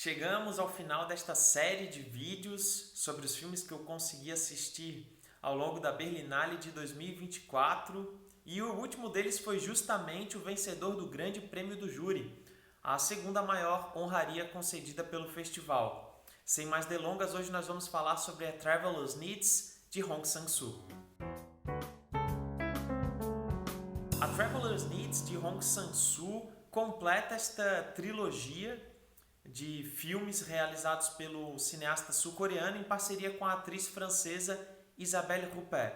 Chegamos ao final desta série de vídeos sobre os filmes que eu consegui assistir ao longo da Berlinale de 2024 e o último deles foi justamente o vencedor do Grande Prêmio do Júri, a segunda maior honraria concedida pelo festival. Sem mais delongas, hoje nós vamos falar sobre A Traveler's Needs de Hong Sang-soo. A Traveler's Needs de Hong Sang-soo completa esta trilogia de filmes realizados pelo cineasta sul-coreano em parceria com a atriz francesa Isabelle Huppert.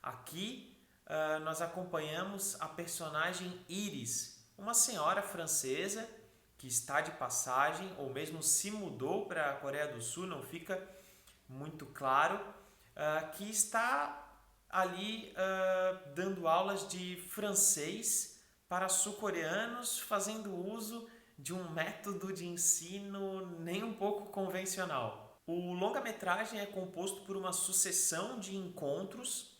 Aqui nós acompanhamos a personagem Iris, uma senhora francesa que está de passagem ou mesmo se mudou para a Coreia do Sul, não fica muito claro, que está ali dando aulas de francês para sul-coreanos, fazendo uso de um método de ensino nem um pouco convencional. O longa-metragem é composto por uma sucessão de encontros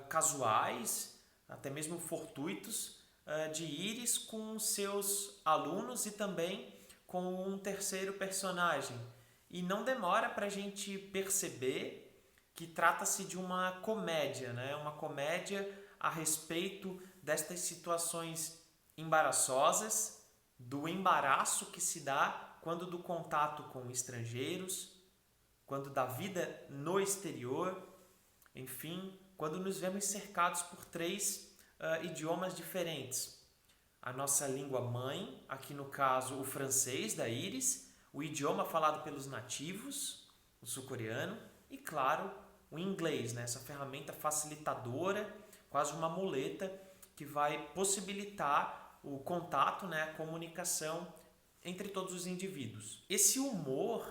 casuais, até mesmo fortuitos, de Iris com seus alunos e também com um terceiro personagem. E não demora para a gente perceber que trata-se de uma comédia, né? Uma comédia a respeito destas situações embaraçosas, do embaraço que se dá quando do contato com estrangeiros, quando da vida no exterior, enfim, quando nos vemos cercados por três idiomas diferentes. A nossa língua mãe, aqui no caso o francês da Iris, o idioma falado pelos nativos, o sul-coreano, e claro, o inglês, né? Essa ferramenta facilitadora, quase uma muleta que vai possibilitar o contato, né, a comunicação entre todos os indivíduos. Esse humor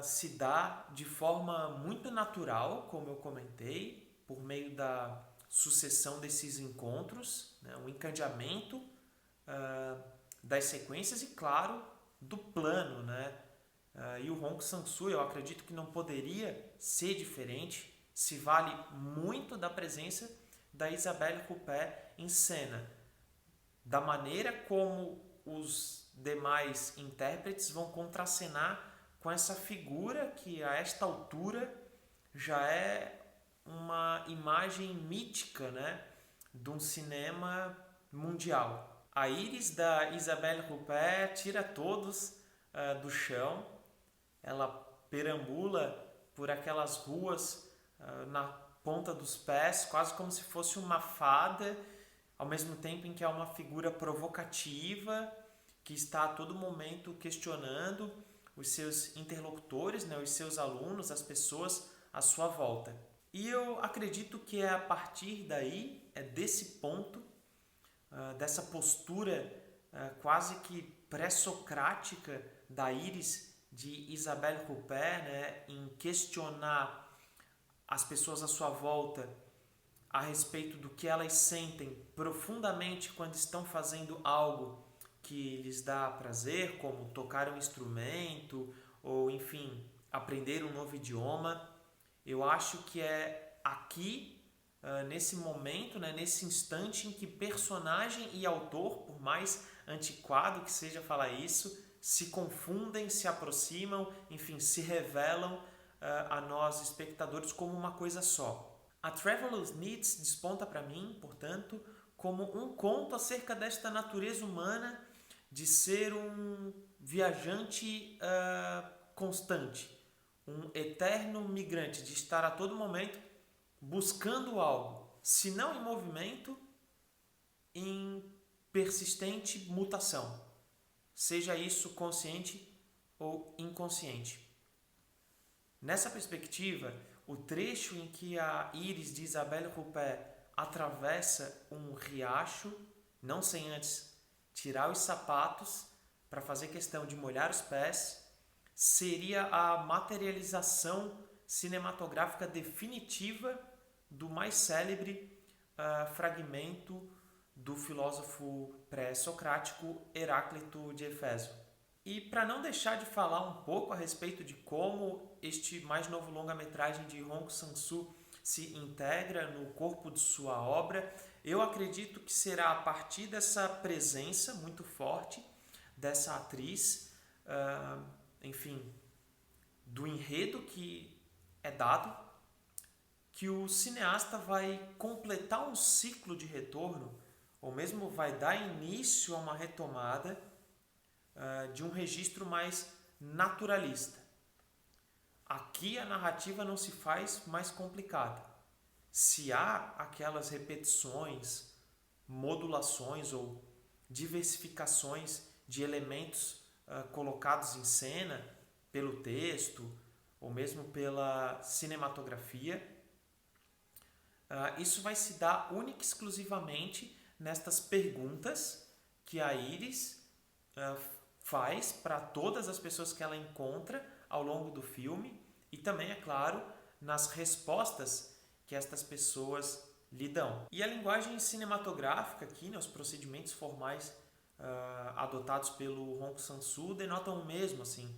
se dá de forma muito natural, como eu comentei, por meio da sucessão desses encontros, né, o encadeamento das sequências e, claro, do plano, né? E o Hong Sang-soo, eu acredito que não poderia ser diferente, se vale muito da presença da Isabelle Huppert em cena, da maneira como os demais intérpretes vão contracenar com essa figura que a esta altura já é uma imagem mítica, né, de um cinema mundial. A Iris da Isabelle Huppert tira todos do chão, ela perambula por aquelas ruas na ponta dos pés, quase como se fosse uma fada, ao mesmo tempo em que é uma figura provocativa, que está a todo momento questionando os seus interlocutores, né, os seus alunos, as pessoas à sua volta. E eu acredito que é a partir daí, é desse ponto, dessa postura quase que pré-socrática da Iris de Isabelle Huppert, né, em questionar as pessoas à sua volta a respeito do que elas sentem profundamente quando estão fazendo algo que lhes dá prazer, como tocar um instrumento ou, enfim, aprender um novo idioma. Eu acho que é aqui, nesse momento, né, nesse instante em que personagem e autor, por mais antiquado que seja falar isso, se confundem, se aproximam, enfim, se revelam a nós, espectadores, como uma coisa só. A Traveler's Needs desponta para mim, portanto, como um conto acerca desta natureza humana de ser um viajante constante, um eterno migrante, de estar a todo momento buscando algo, se não em movimento, em persistente mutação, seja isso consciente ou inconsciente. Nessa perspectiva, o trecho em que a Iris de Isabelle Huppert atravessa um riacho, não sem antes tirar os sapatos para fazer questão de molhar os pés, seria a materialização cinematográfica definitiva do mais célebre fragmento do filósofo pré-socrático Heráclito de Éfeso. E para não deixar de falar um pouco a respeito de como este mais novo longa-metragem de Hong Sang-soo se integra no corpo de sua obra, eu acredito que será a partir dessa presença muito forte dessa atriz enfim, do enredo que é dado, que o cineasta vai completar um ciclo de retorno, ou mesmo vai dar início a uma retomada de um registro mais naturalista. Aqui a narrativa não se faz mais complicada. Se há aquelas repetições, modulações ou diversificações de elementos colocados em cena pelo texto ou mesmo pela cinematografia, isso vai se dar única e exclusivamente nestas perguntas que a Iris faz para todas as pessoas que ela encontra ao longo do filme e também, é claro, nas respostas que estas pessoas lhe dão. E a linguagem cinematográfica aqui, né, os procedimentos formais adotados pelo Hong Sang-soo denotam o mesmo, assim.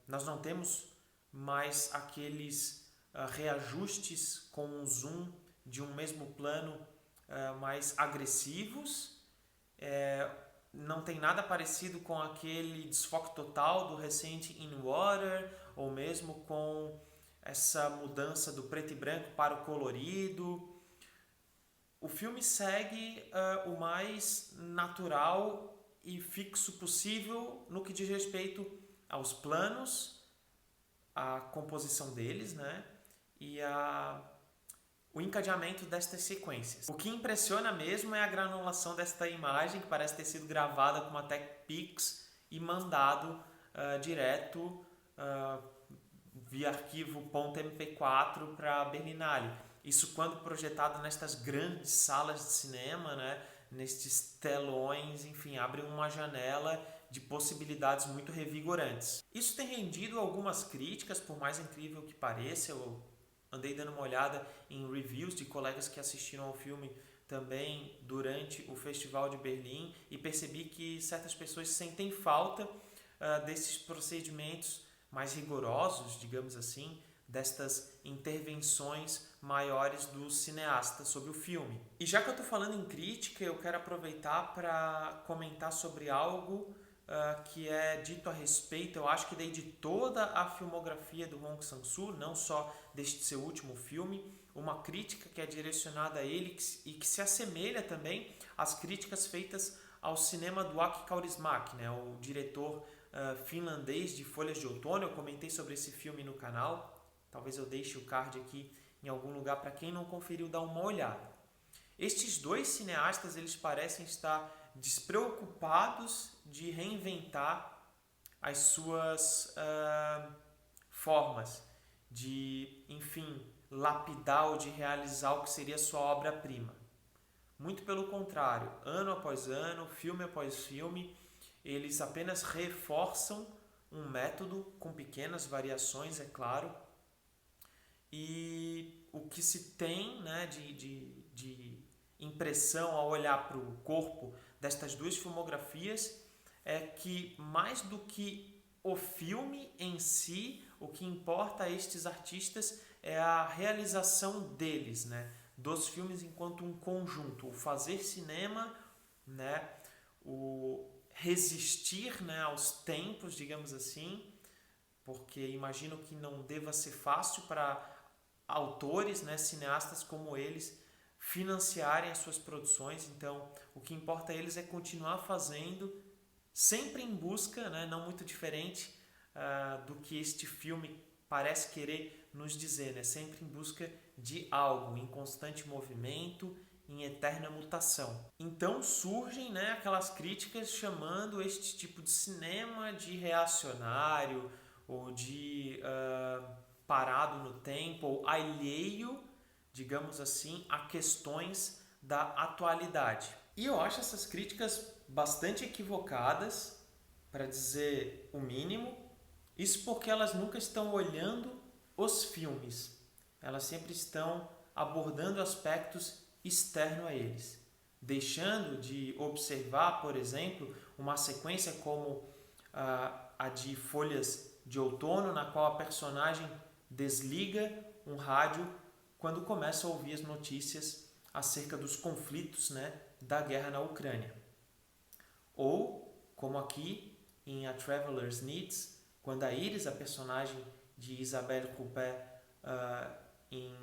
Nós não temos mais aqueles reajustes com um zoom de um mesmo plano mais agressivos. Não tem nada parecido com aquele desfoque total do recente In Water, ou mesmo com essa mudança do preto e branco para o colorido. O filme segue o mais natural e fixo possível no que diz respeito aos planos, a composição deles, né? E o encadeamento destas sequências. O que impressiona mesmo é a granulação desta imagem, que parece ter sido gravada com uma TechPix e mandado direto via arquivo .mp4 para a Berlinale. Isso quando projetado nestas grandes salas de cinema, né? Nestes telões, enfim, abre uma janela de possibilidades muito revigorantes. Isso tem rendido algumas críticas, por mais incrível que pareça. Eu andei dando uma olhada em reviews de colegas que assistiram ao filme também durante o Festival de Berlim e percebi que certas pessoas sentem falta desses procedimentos mais rigorosos, digamos assim, destas intervenções maiores do cineasta sobre o filme. E já que eu estou falando em crítica, eu quero aproveitar para comentar sobre algo que é dito a respeito, eu acho que daí de toda a filmografia do Hong Sang-soo, não só deste seu último filme, uma crítica que é direcionada a ele e que se assemelha também às críticas feitas ao cinema do Aki Kaurismäki, né, o diretor finlandês de Folhas de Outono. Eu comentei sobre esse filme no canal, talvez eu deixe o card aqui em algum lugar para quem não conferiu dar uma olhada. Estes dois cineastas, eles parecem estar despreocupados de reinventar as suas formas de, enfim, lapidar ou de realizar o que seria sua obra-prima. Muito pelo contrário, ano após ano, filme após filme, eles apenas reforçam um método com pequenas variações, é claro, e o que se tem, né, de impressão ao olhar para o corpo destas duas filmografias é que, mais do que o filme em si, o que importa a estes artistas é a realização deles, né, dos filmes enquanto um conjunto, o fazer cinema, né, o resistir, né, aos tempos, digamos assim, porque imagino que não deva ser fácil para autores, né, cineastas como eles, financiarem as suas produções. Então, o que importa a eles é continuar fazendo, sempre em busca, né, não muito diferente do que este filme parece querer nos dizer, né, sempre em busca de algo, em constante movimento, em eterna mutação. Então surgem, né, aquelas críticas chamando este tipo de cinema de reacionário ou de parado no tempo, ou alheio, digamos assim, a questões da atualidade. E eu acho essas críticas bastante equivocadas, para dizer o mínimo. Isso porque elas nunca estão olhando os filmes. Elas sempre estão abordando aspectos externos a eles, deixando de observar, por exemplo, uma sequência como a de Folhas de Outono, na qual a personagem desliga um rádio quando começa a ouvir as notícias acerca dos conflitos, né, da guerra na Ucrânia. Ou, como aqui em A Traveler's Needs, quando a Iris, a personagem de Isabelle Huppert, em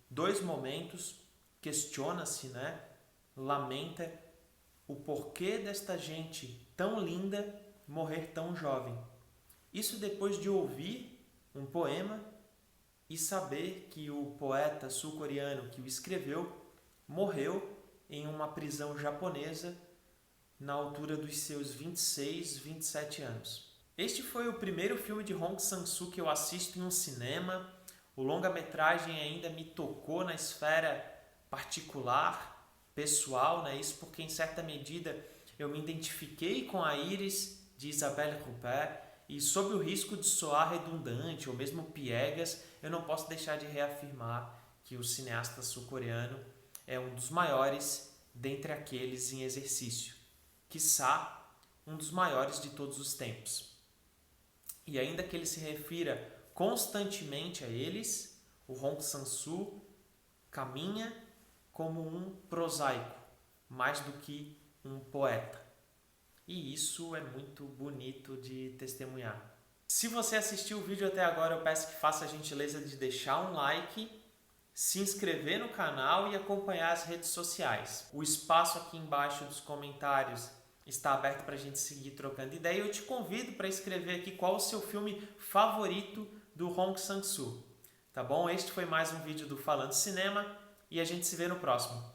2 momentos questiona-se, né, lamenta o porquê desta gente tão linda morrer tão jovem. Isso depois de ouvir um poema e saber que o poeta sul-coreano que o escreveu morreu em uma prisão japonesa na altura dos seus 26, 27 anos. Este foi o primeiro filme de Hong Sang-soo que eu assisto em um cinema. O longa-metragem ainda me tocou na esfera particular, pessoal, né? Isso porque, em certa medida, eu me identifiquei com a Iris de Isabelle Huppert e, sob o risco de soar redundante ou mesmo piegas, eu não posso deixar de reafirmar que o cineasta sul-coreano é um dos maiores dentre aqueles em exercício, quiçá um dos maiores de todos os tempos. E ainda que ele se refira constantemente a eles, o Hong Sang-soo caminha como um prosaico, mais do que um poeta. E isso é muito bonito de testemunhar. Se você assistiu o vídeo até agora, eu peço que faça a gentileza de deixar um like, se inscrever no canal e acompanhar as redes sociais. O espaço aqui embaixo dos comentários está aberto para a gente seguir trocando ideia. Eu te convido para escrever aqui qual o seu filme favorito do Hong Sang-soo. Tá bom? Este foi mais um vídeo do Falando Cinema e a gente se vê no próximo.